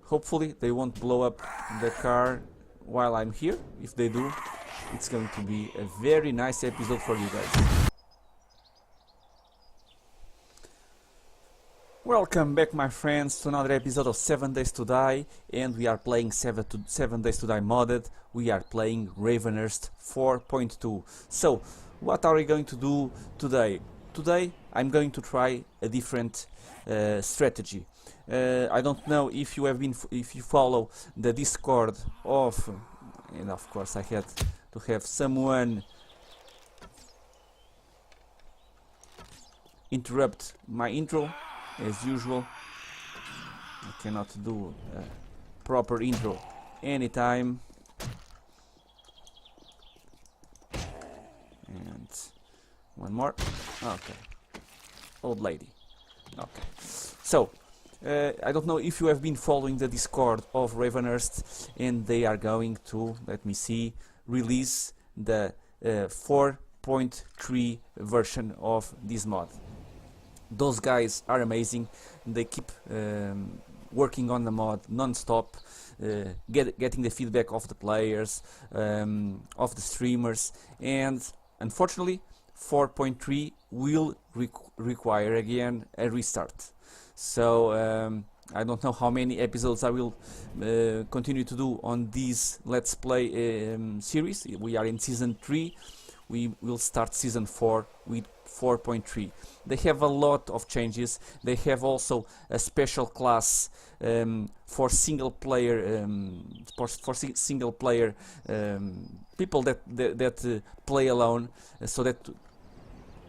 hopefully they won't blow up the car while I'm here. If they do, it's going to be a very nice episode for you guys. Welcome back, my friends, to another episode of 7 Days to Die, and we are playing 7 Days to Die modded. We are playing Ravenhearst 4.2. So, what are we going to do today? Today I'm going to try a different strategy. I don't know if you follow the Discord of, and of course I had to have someone interrupt my intro. As usual, I cannot do a proper intro anytime. And one more. Okay. Old lady. Okay. So, I don't know if you have been following the Discord of Ravenhearst, and they are going to, let me see, release the 4.3 version of this mod. Those guys are amazing. They keep working on the mod non-stop, getting the feedback of the players, of the streamers, and unfortunately 4.3 will require again a restart. So I don't know how many episodes I will continue to do on this Let's Play series. We are in Season 3. We will start Season 4 with 4.3. They have a lot of changes. They have also a special class for single player people that play alone, so that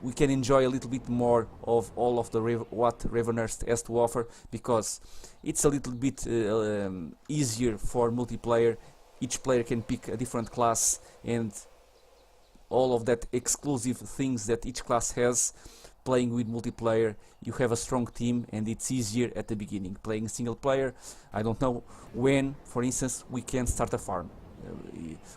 we can enjoy a little bit more of all of the what Ravenhearst has to offer, because it's a little bit easier for multiplayer. Each player can pick a different class, and all of that exclusive things that each class has. Playing with multiplayer, you have a strong team, and it's easier at the beginning. Playing single player, I don't know when, for instance, we can start a farm.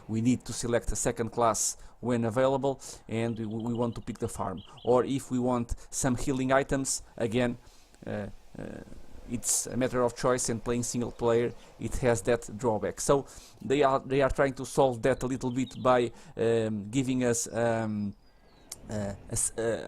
We need to select a second class when available, and we want to pick the farm. Or if we want some healing items, again, it's a matter of choice, and playing single player, it has that drawback. So they are trying to solve that a little bit by giving us a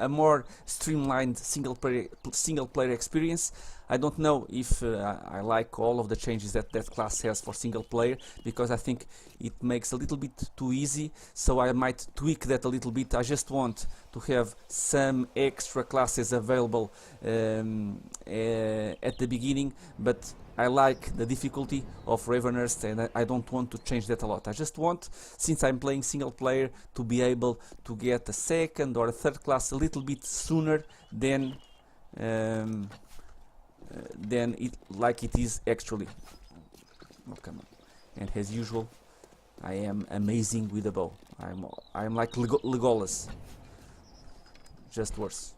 more streamlined single player experience. I don't know if I like all of the changes that class has for single player, because I think it makes a little bit too easy, so I might tweak that a little bit. I just want to have some extra classes available at the beginning, but I like the difficulty of Ravenhearst, and I don't want to change that a lot. I just want, since I'm playing single player, to be able to get a second or a third class a little bit sooner than it is actually. Oh, come on. And as usual, I am amazing with the bow. I'm like Legolas, just worse.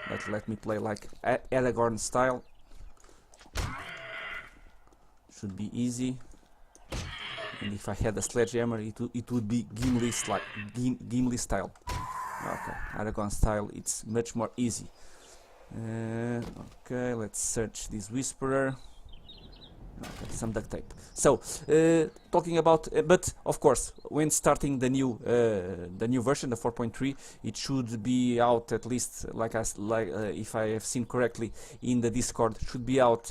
But let me play like Aragorn style. Should be easy. And if I had a sledgehammer, it would be Gimli style. Okay, Aragorn style, it's much more easy. Okay, let's search this Whisperer. Okay, some duct tape. So, talking about, but of course, when starting the new version, the 4.3, it should be out at least, if I have seen correctly in the Discord, should be out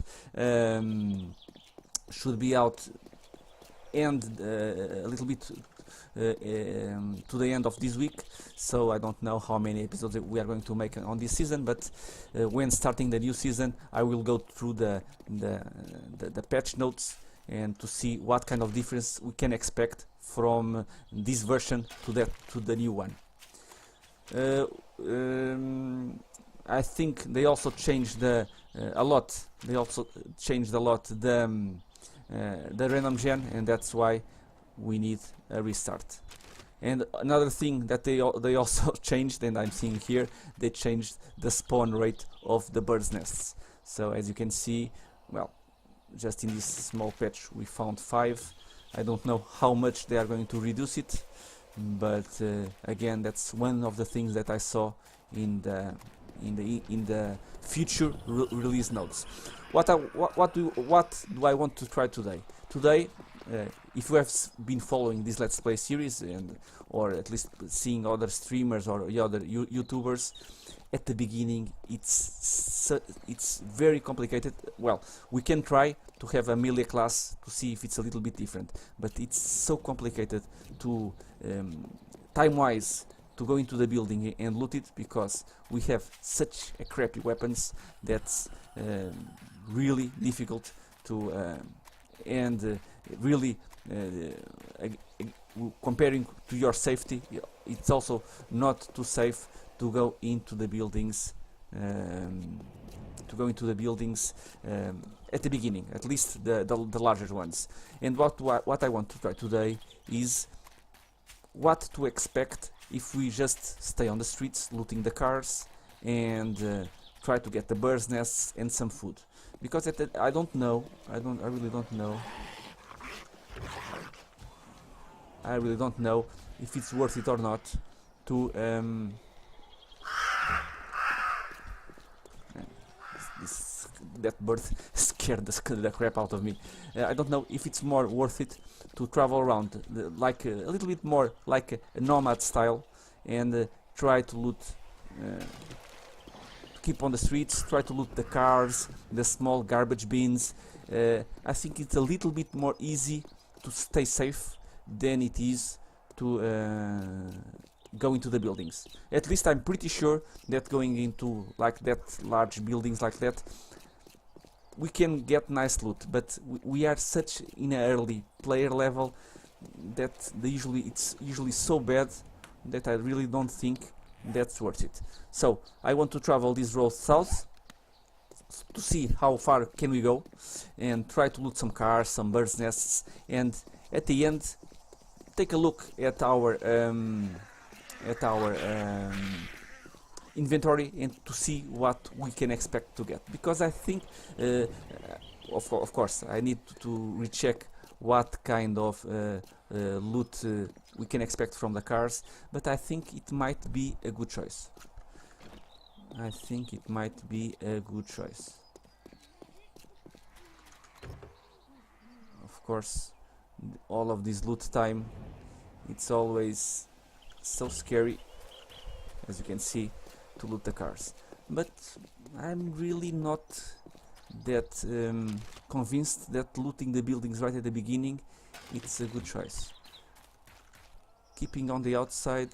and a little bit to the end of this week. So I don't know how many episodes we are going to make on this season, but when starting the new season, I will go through the patch notes and to see what kind of difference we can expect from this version to the new one. I think they also changed a lot. They also changed a lot the random gen, and that's why we need a restart. And another thing that they also changed, and I'm seeing here, they changed the spawn rate of the birds' nests. So as you can see, well, just in this small patch we found 5. I don't know how much they are going to reduce it, but again, that's one of the things that I saw in the in the future release notes. What do I want to try today? Today, if you have been following this Let's Play series and or at least seeing other streamers or other YouTubers, at the beginning it's very complicated. Well, we can try to have a melee class to see if it's a little bit different, but it's so complicated to time-wise to go into the building and loot it, because we have such a crappy weapons that's really difficult to and really comparing to your safety, it's also not too safe to go into the buildings at the beginning, at least the larger ones. And what I want to try today is what to expect if we just stay on the streets looting the cars and try to get the bird's nests and some food, because I don't know, I really don't know if it's worth it or not to that bird scared the crap out of me. I don't know if it's more worth it to travel around like a little bit more like a nomad style and try to loot, keep on the streets, try to loot the cars, the small garbage bins. I think it's a little bit more easy to stay safe than it is to go into the buildings. At least I'm pretty sure that going into like that large buildings like that, we can get nice loot, but we are such in an early player level that it's usually so bad that I really don't think that's worth it. So I want to travel this road south to see how far can we go and try to loot some cars, some birds' nests, and at the end take a look at our inventory and to see what we can expect to get, because I think of course I need to recheck what kind of loot we can expect from the cars, but I think it might be a good choice. Of course, all of this loot time, it's always so scary, as you can see, to loot the cars. But I'm really not that convinced that looting the buildings right at the beginning it's a good choice. Keeping on the outside,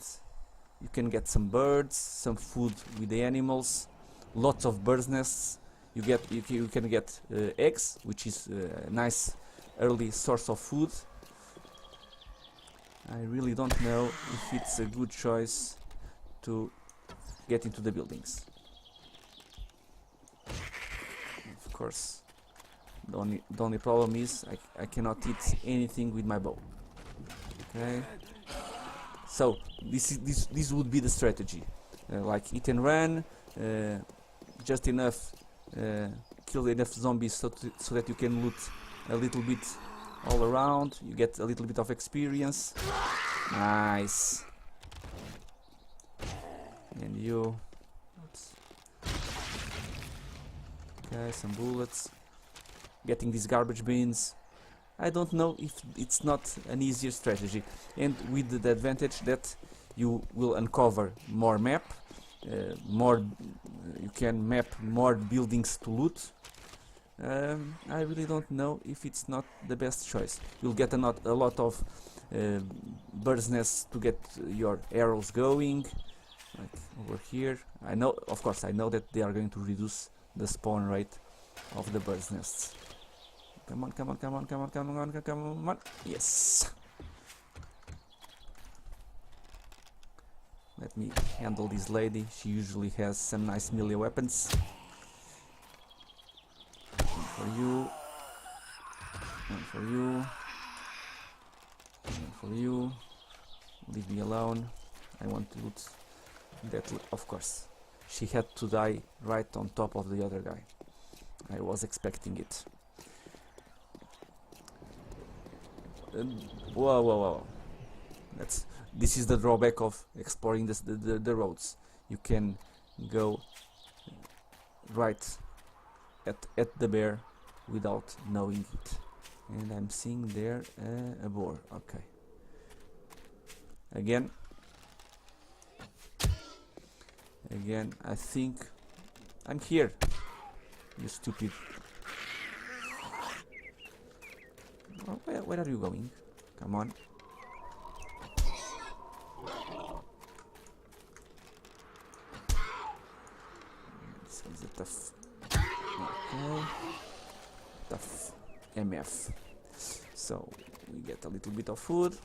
you can get some birds, some food with the animals, lots of birds' nests. You can get eggs, which is a nice early source of food. I really don't know if it's a good choice to get into the buildings. Of course, the only problem is I cannot hit anything with my bow. Okay, so this would be the strategy, like hit and run, just enough, kill enough zombies so that you can loot a little bit all around. You get a little bit of experience. Nice. And you. Okay, some bullets. Getting these garbage bins. I don't know if it's not an easier strategy, and with the advantage that you will uncover more map, you can map more buildings to loot. I really don't know if it's not the best choice. You'll get a lot of bird's nests to get your arrows going, like over here. I know, of course, I know that they are going to reduce the spawn rate of the bird's nests. Come on, come on, come on, come on, come on, come on. Yes. Let me handle this lady. She usually has some nice melee weapons. One for you. One for you. One for you. Leave me alone. I want to loot that. Of course, she had to die right on top of the other guy. I was expecting it. Whoa, whoa, whoa. This is the drawback of exploring the roads. You can go right at the bear without knowing it. And I'm seeing there a boar. Okay. Again, I think I'm here. You stupid. Oh, where are you going? Come on. This is a tough. Okay. Tough MF. So we get a little bit of food.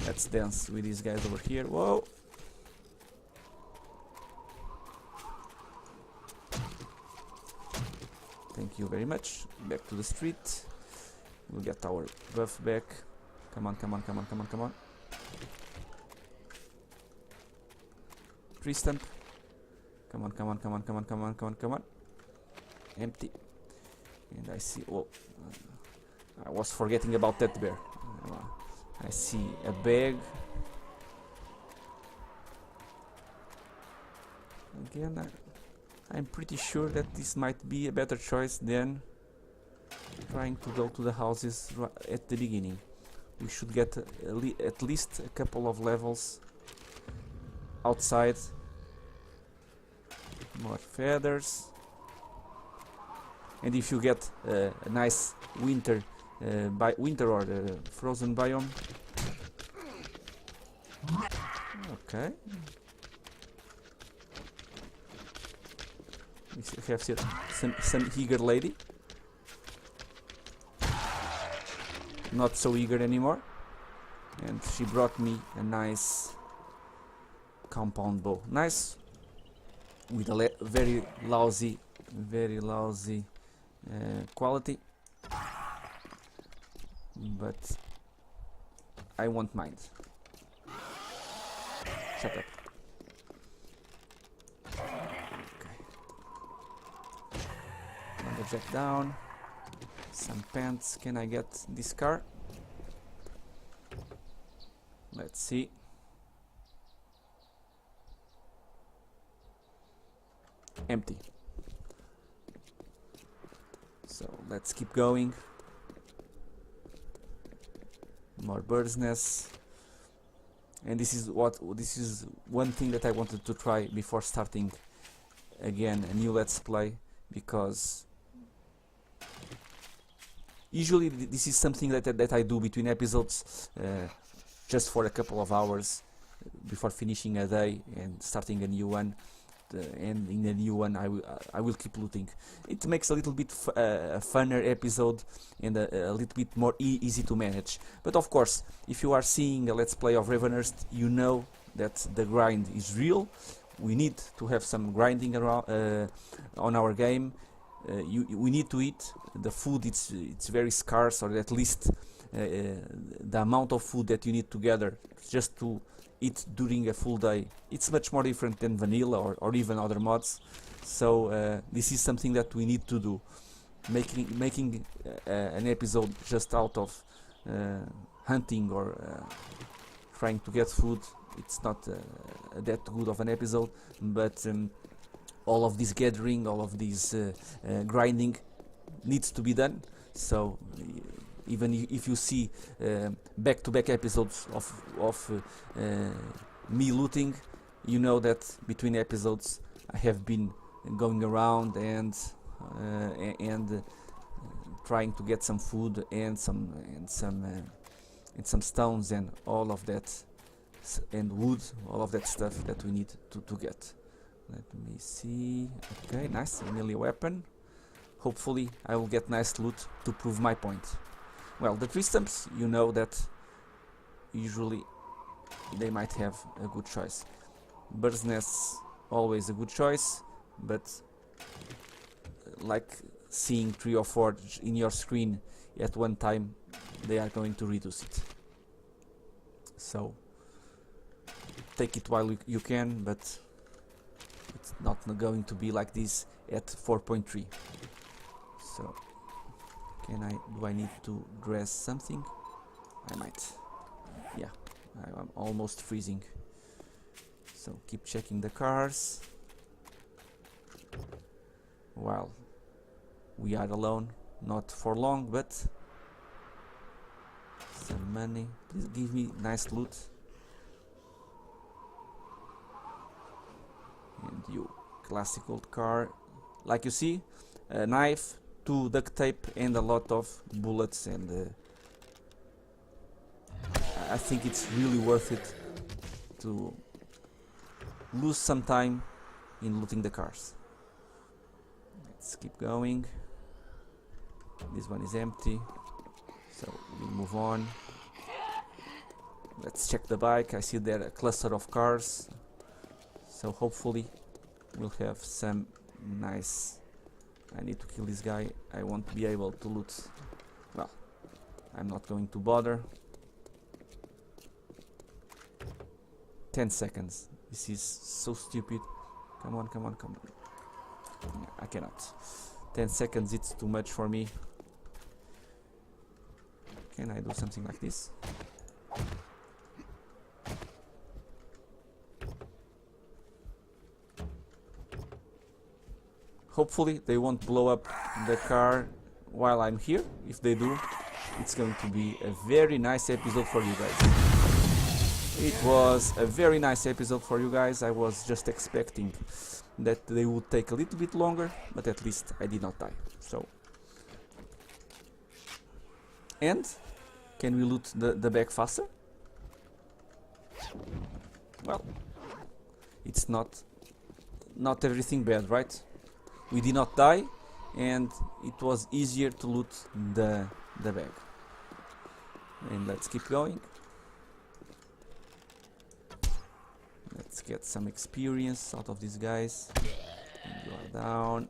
Let's dance with these guys over here. Whoa! Thank you very much. Back to the street. We'll get our buff back. Come on, come on, come on, come on, come on. Tree stump. Come on, come on, come on, come on, come on, come on, come on. Empty. And I see. Oh, I was forgetting about that bear. I see a bag. Again, I'm pretty sure that this might be a better choice than trying to go to the houses at the beginning. We should get at least a couple of levels outside. More feathers. And if you get a nice winter or frozen biome. Okay. We have here some eager lady. Not so eager anymore. And she brought me a nice compound bow. Nice. With a very lousy quality. But I won't mind. Shut up. Okay. Lumberjack down. Some pants. Can I get this car? Let's see. Empty. So let's keep going. More bird's nests. And this is one thing that I wanted to try before starting again a new Let's Play, because usually this is something that I do between episodes, just for a couple of hours before finishing a day and starting a new one. And in the new one I will keep looting. It makes a little bit a funner episode and a little bit more easy to manage. But of course, if you are seeing a Let's Play of Ravenhearst, you know that the grind is real. We need to have some grinding around on our game. We need to eat. The food it's very scarce, or at least the amount of food that you need to gather just to eat during a full day, it's much more different than vanilla or even other mods. So this is something that we need to do. Making an episode just out of hunting or trying to get food, it's not that good of an episode. But all of this gathering, all of this grinding needs to be done. So even if you see back-to-back episodes of me looting, you know that between episodes I have been going around and trying to get some food and some stones and all of that, and wood, all of that stuff that we need to get. Let me see. Okay, nice, a melee weapon. Hopefully I will get nice loot to prove my point. Well, the tree stumps, you know that usually they might have a good choice. Bird's nests, always a good choice, but like seeing 3 or 4 in your screen at one time, they are going to reduce it. So take it while you can, but it's not going to be like this at 4.3. So do I need to dress something? I might. Yeah, I'm almost freezing. So keep checking the cars. while we are alone. Not for long, but some money. Please give me nice loot. And you, classic old car. Like you see, a knife, 2 duct tape, and a lot of bullets. And I think it's really worth it to lose some time in looting the cars. Let's keep going. This one is empty, so we move on. Let's check the bike. I see there a cluster of cars, so hopefully we'll have some nice... I need to kill this guy. I won't be able to loot. Well, I'm not going to bother. 10 seconds. This is so stupid. Come on, come on, come on. I cannot. 10 seconds, it's too much for me. Can I do something like this? Hopefully they won't blow up the car while I'm here. If they do, it's going to be a very nice episode for you guys. It was a very nice episode for you guys. I was just expecting that they would take a little bit longer, but at least I did not die. So, and can we loot the bag faster? Well, it's not everything bad, right? We did not die, and it was easier to loot the bag. And let's keep going. Let's get some experience out of these guys. And you are down.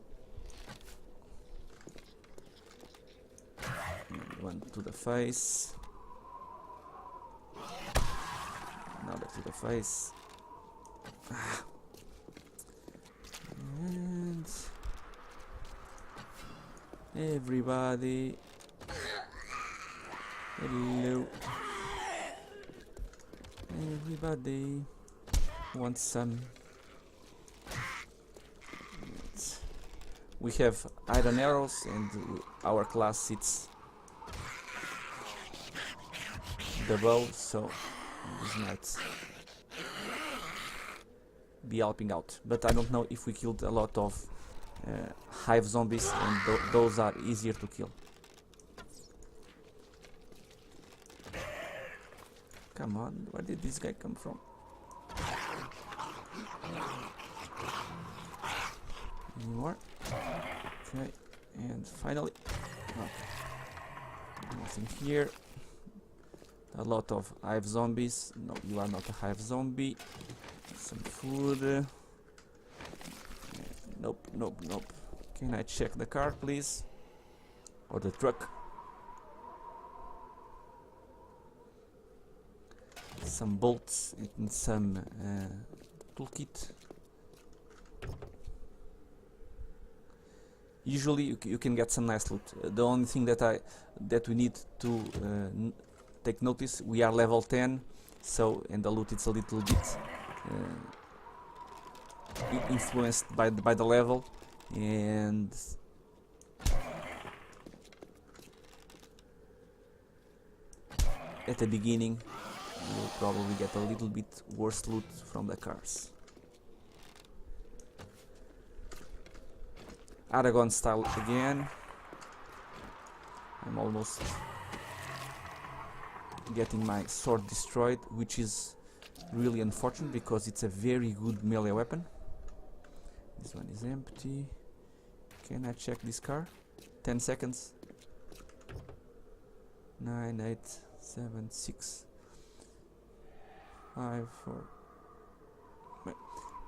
And one to the face. Another to the face. And everybody. Hello. Everybody wants some. We have iron arrows, and our class it's the bow, so this might be helping out. But I don't know if we killed a lot of hive zombies, and those are easier to kill. Come on, where did this guy come from? Any more? Okay, and finally, okay. Nothing here. A lot of hive zombies. No, you are not a hive zombie. Some food. Nope, nope, nope. Can I check the car, please? Or the truck? Some bolts and some toolkit. Usually you can get some nice loot. The only thing that we need to take notice, we are level 10, so and the loot is a little bit influenced by the level, and at the beginning you will probably get a little bit worse loot from the cars. Aragon style again. I'm almost getting my sword destroyed, which is really unfortunate because it's a very good melee weapon. This one is empty. Can I check this car? 10 seconds. 9, 8, 7, 6, 5, 4.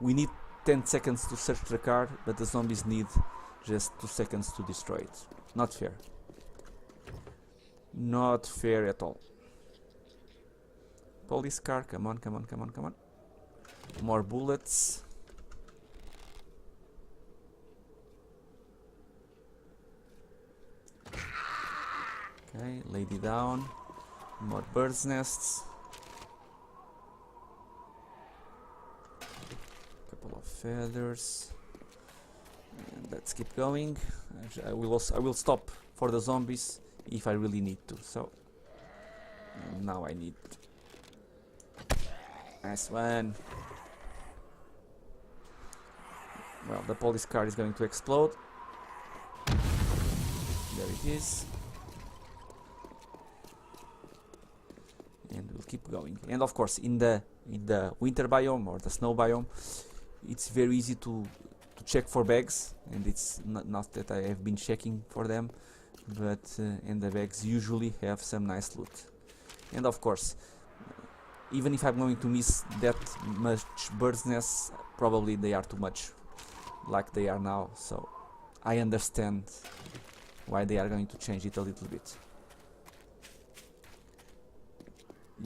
We need 10 seconds to search the car, but the zombies need just 2 seconds to destroy it. Not fair. Not fair at all. Police car, come on, come on, come on, come on. More bullets. Okay, lady down. More bird's nests. Couple of feathers. And let's keep going. I will stop for the zombies if I really need to. So now I need. Nice one. Well, the police car is going to explode. There it is. And we'll keep going. And of course, in the winter biome or the snow biome, it's very easy to check for bags, and it's not that I have been checking for them, but and the bags usually have some nice loot. And of course, even if I'm going to miss that much bird's nests, probably they are too much like they are now, so I understand why they are going to change it a little bit.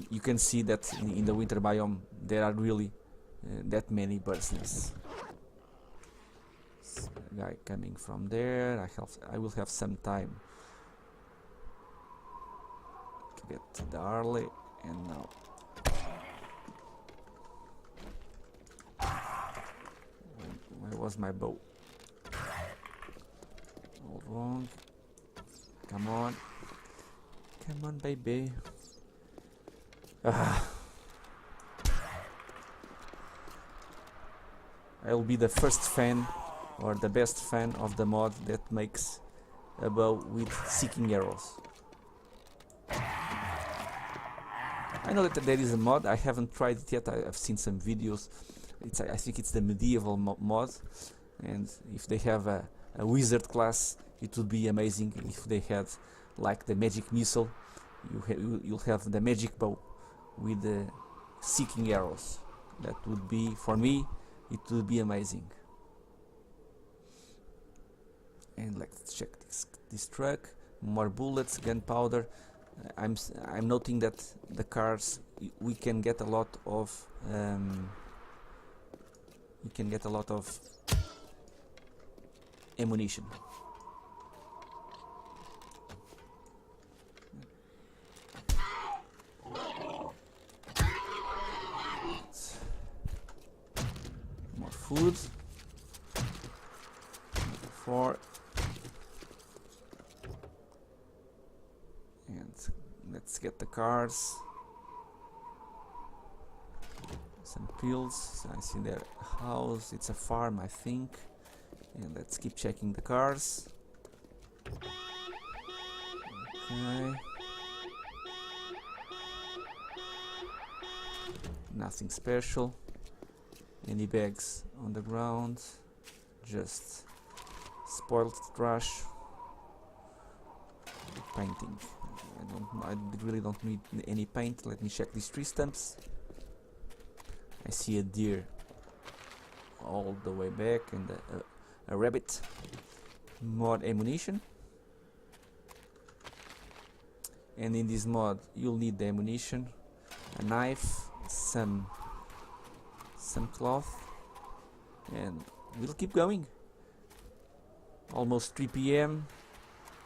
You can see that in the winter biome there are really that many bird's nests. Guy coming from there. I will have some time to get the Harley, and now where was my bow? Hold on. Come on. Come on, baby. I'll be the first fan or the best fan of the mod that makes a bow with seeking arrows. I know that there is a mod. I haven't tried it yet. I've seen some videos. I think it's the medieval mod, and if they have a wizard class, it would be amazing if they had like the magic missile. You'll have the magic bow with the seeking arrows. That would be, for me, it would be amazing. And let's check this truck. More bullets, gunpowder. I'm noting that the cars we can get a lot of ammunition. More food. 4. And let's get the cars. Some pills. I see their house. It's a farm, I think. And let's keep checking the cars. Okay. Nothing special. Any bags on the ground? Just spoiled trash. Painting. I really don't need any paint. Let me check these tree stumps. I see a deer all the way back and a rabbit. More ammunition. And in this mod you'll need the ammunition, a knife, some cloth, and we'll keep going. Almost 3 PM,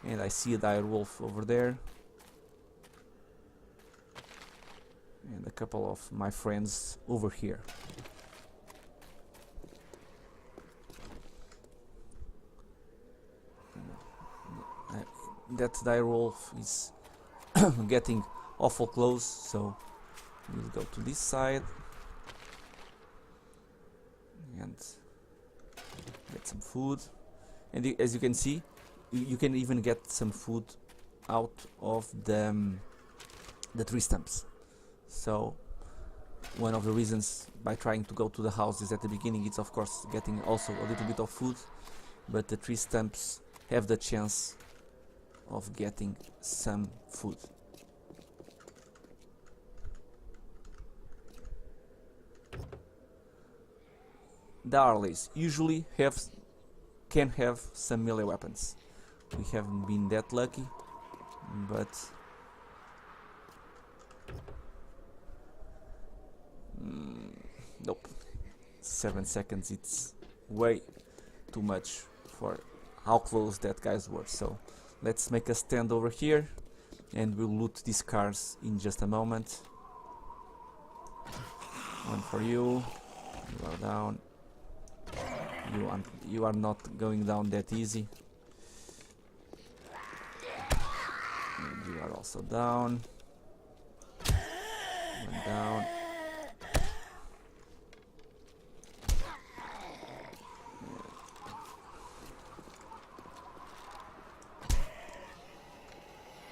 and I see a dire wolf over there, and a couple of my friends over here. That dire wolf is getting awful close, so we'll go to this side and get some food. And as you can see, you can even get some food out of the tree stumps. So one of the reasons by trying to go to the houses at the beginning, it's of course getting also a little bit of food, but the tree stumps have the chance of getting some food. The Harleys usually can have some melee weapons. We haven't been that lucky, but nope. 7 seconds, it's way too much for how close that guys were. So let's make a stand over here and we'll loot these cars in just a moment. One for you. You are down. You are not going down that easy. And you are also down. One down.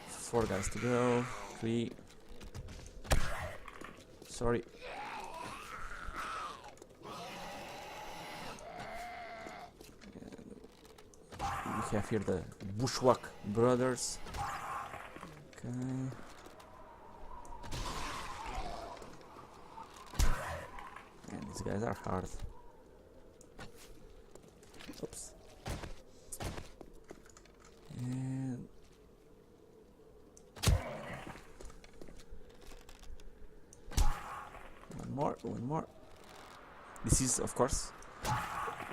4 guys to go. 3. Sorry. We have here the Bushwhack brothers. Okay. And these guys are hard. Oops. And one more. This is, of course,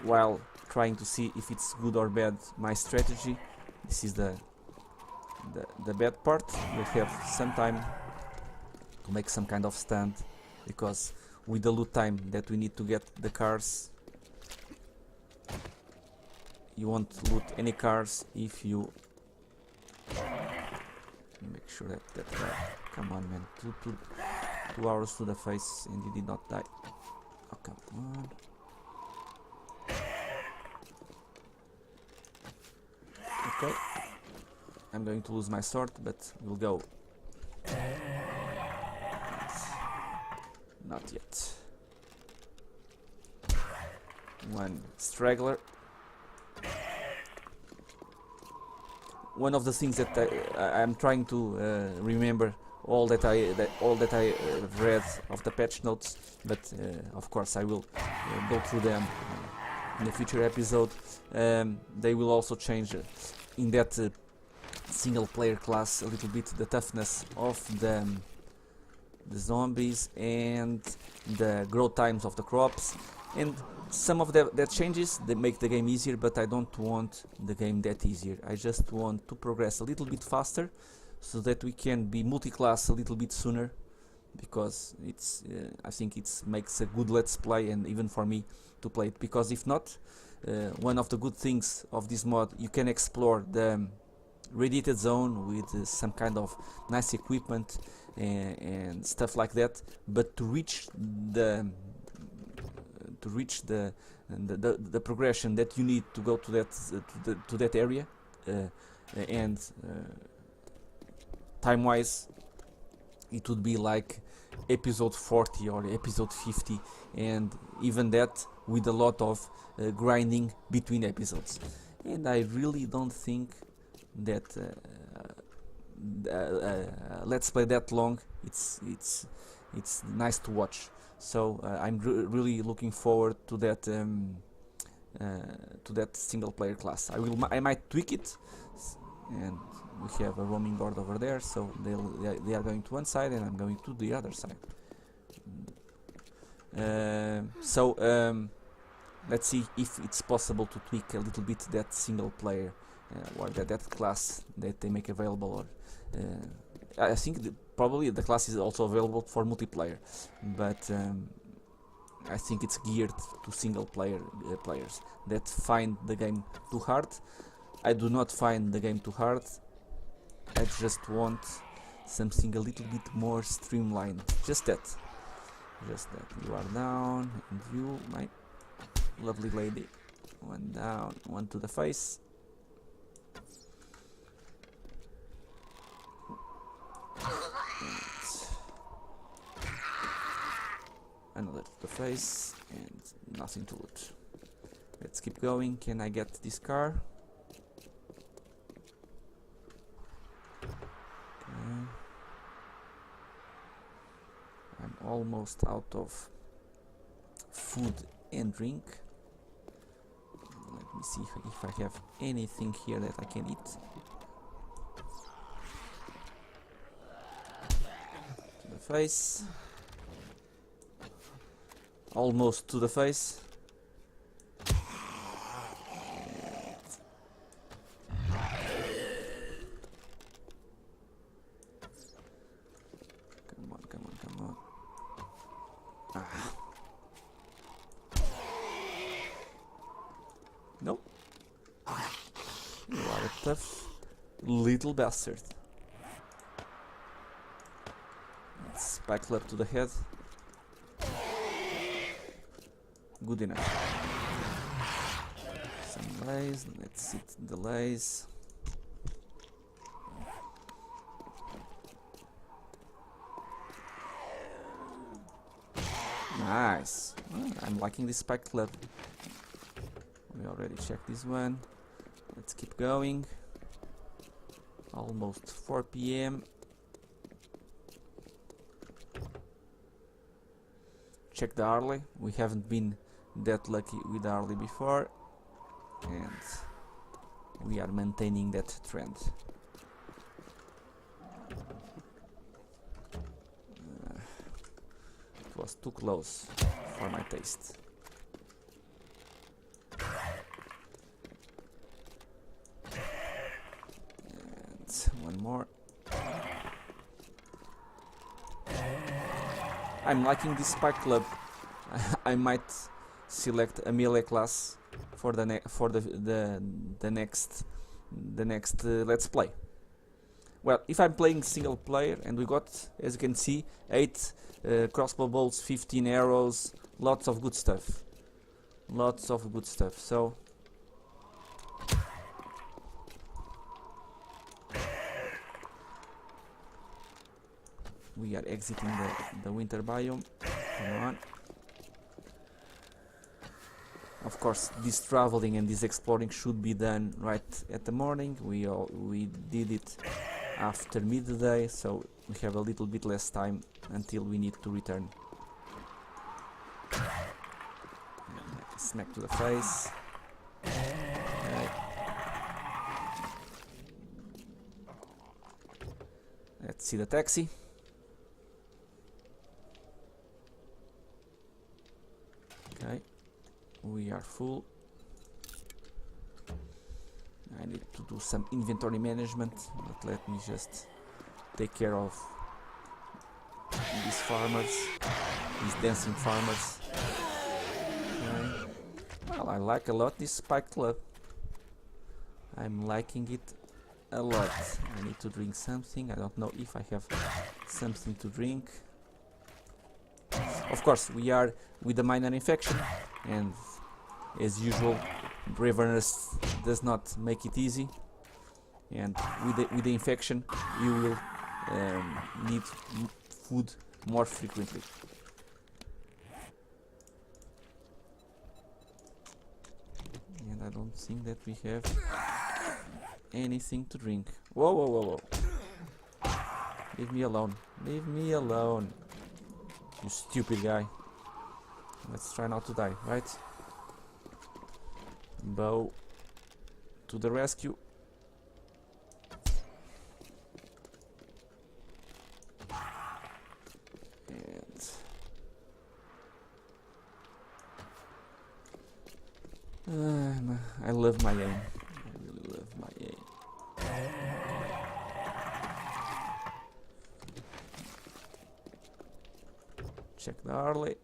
while trying to see if it's good or bad, my strategy. This is the bad part. We'll have some time to make some kind of stand, because with the loot time that we need to get the cars, you won't loot any cars if you make sure that come on, man. 2 hours to the face and you did not die. Oh, come on. Okay, I'm going to lose my sword, but we'll go. Not yet. One straggler. One of the things that I'm trying to remember all that I read of the patch notes, but of course I will go through them in a future episode. They will also change in that single player class a little bit the toughness of the zombies and the growth times of the crops, and some of that changes, they make the game easier, but I don't want the game that easier. I just want to progress a little bit faster so that we can be multi-class a little bit sooner, because it's I think it makes a good let's play, and even for me to play it, because if not, one of the good things of this mod, you can explore the radiated zone with some kind of nice equipment and stuff like that, but to reach the progression that you need to go to that area, and time wise it would be like episode 40 or episode 50, and even that with a lot of grinding between episodes, and I really don't think that let's play that long. It's nice to watch. So I'm really looking forward to that single player class. I might tweak it, and we have a roaming board over there, so they are going to one side and I'm going to the other side. Let's see if it's possible to tweak a little bit that single player or that class that they make available. Or I think probably the class is also available for multiplayer, but I think it's geared to single player players that find the game too hard. I do not find the game too hard. I just want something a little bit more streamlined. Just that. You are down, and you, my lovely lady. One down, one to the face. Another to the face, and nothing to loot. Let's keep going. Can I get this car? Okay. I'm almost out of food and drink. Let me see if I have anything here that I can eat. To the face. Almost to the face. Come on. Ah. A tough little bastard. Spike club to the head. Good enough. Some lays. Let's hit the lays. Nice. I'm liking this spike club. We already checked this one. Let's keep going. Almost 4 PM. Check the Harley. We haven't been that lucky with Harley before, and we are maintaining that trend. It was too close for my taste. And one more. I'm liking this spike club. I might select a melee class for the next let's play. Well, if I'm playing single player, and we got, as you can see, 8 crossbow bolts, 15 arrows, lots of good stuff. Lots of good stuff. So we are exiting the winter biome. Come on. Of course, this traveling and this exploring should be done right at the morning. We did it after midday, so we have a little bit less time until we need to return. Smack to the face. Okay. Let's see the taxi. Okay, we are full. I need to do some inventory management, but let me just take care of these farmers, these dancing farmers. Okay. Well, I like a lot this spike club. I'm liking it a lot. I need to drink something. I don't know if I have something to drink. Of course, we are with the minor infection, and as usual, Ravenhearst does not make it easy. And with the infection, you will need food more frequently. And I don't think that we have anything to drink. Whoa, whoa, whoa, whoa! Leave me alone! Leave me alone! You stupid guy. Let's try not to die, right? Bow to the rescue. And I love my aim. I really love my aim. Check the Harley.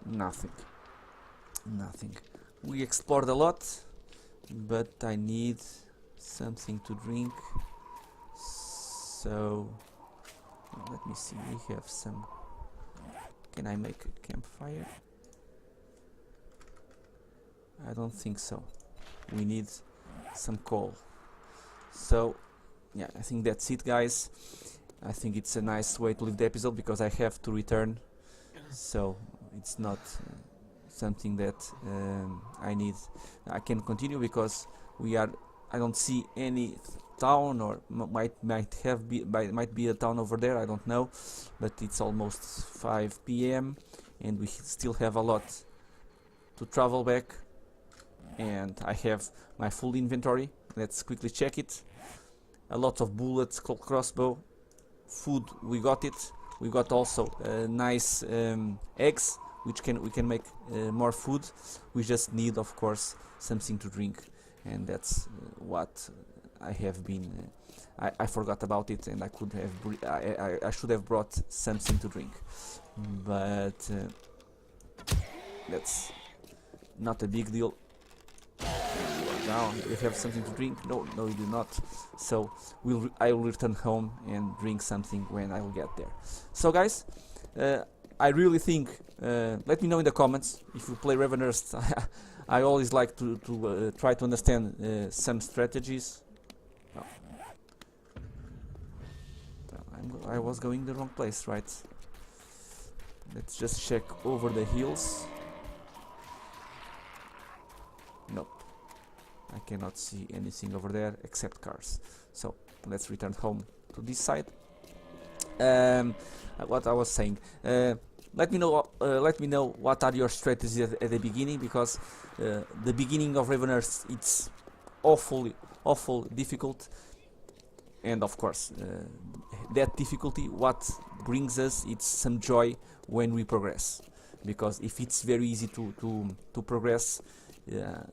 Nothing. Nothing. We explored a lot, but I need something to drink. So let me see. We have some. Can I make a campfire? I don't think so. We need some coal. So yeah, I think that's it, guys. I think it's a nice way to leave the episode because I have to return. So it's not something that I need. I can continue because we are. I don't see any town, or might be a town over there. I don't know, but it's almost 5 PM and we still have a lot to travel back. And I have my full inventory. Let's quickly check it. A lot of bullets, crossbow, food. We got it. We got also nice eggs, which we can make more food. We just need, of course, something to drink, and that's what I have been. I forgot about it, and I could have. I should have brought something to drink, but that's not a big deal. Now you have something to drink? No, no, you do not. So I will return home and drink something when I will get there. So guys, I really think. Let me know in the comments if you play Ravenhearst. I always like to try to understand some strategies. Oh. I was going the wrong place, right? Let's just check over the hills. Nope. I cannot see anything over there except cars. So let's return home to this side. What I was saying. Let me know what are your strategies at the beginning, because the beginning of Ravenhearst, it's awful difficult, and of course that difficulty, what brings us, it's some joy when we progress, because if it's very easy to progress,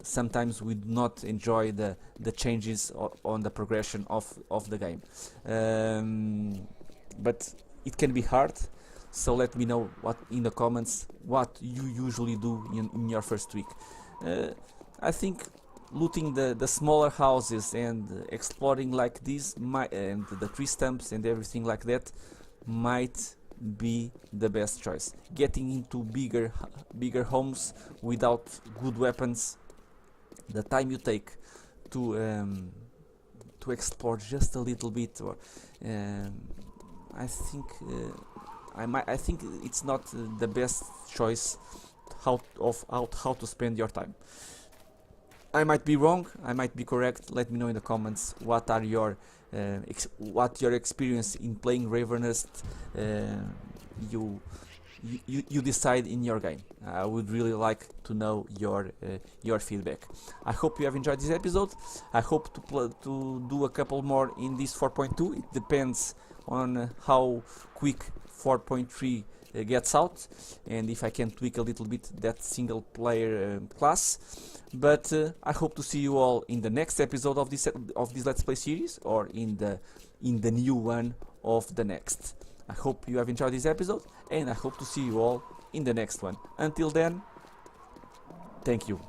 sometimes we do not enjoy the changes on the progression of the game, but it can be hard. So let me know in the comments what you usually do in your first week. I think looting the smaller houses and exploring like this, and the tree stumps and everything like that, might be the best choice. Getting into bigger homes without good weapons, the time you take to explore just a little bit, or I think it's not the best choice how to spend your time. I might be wrong, I might be correct. Let me know in the comments what are your experience in playing Ravenhearst. You decide in your game. I would really like to know your feedback. I hope you have enjoyed this episode. I hope to do a couple more in this 4.2. It depends on how quick 4.3 gets out, and if I can tweak a little bit that single player class. But I hope to see you all in the next episode of this Let's Play series, or in the new one of the next. I hope you have enjoyed this episode, and I hope to see you all in the next one. Until then, thank you.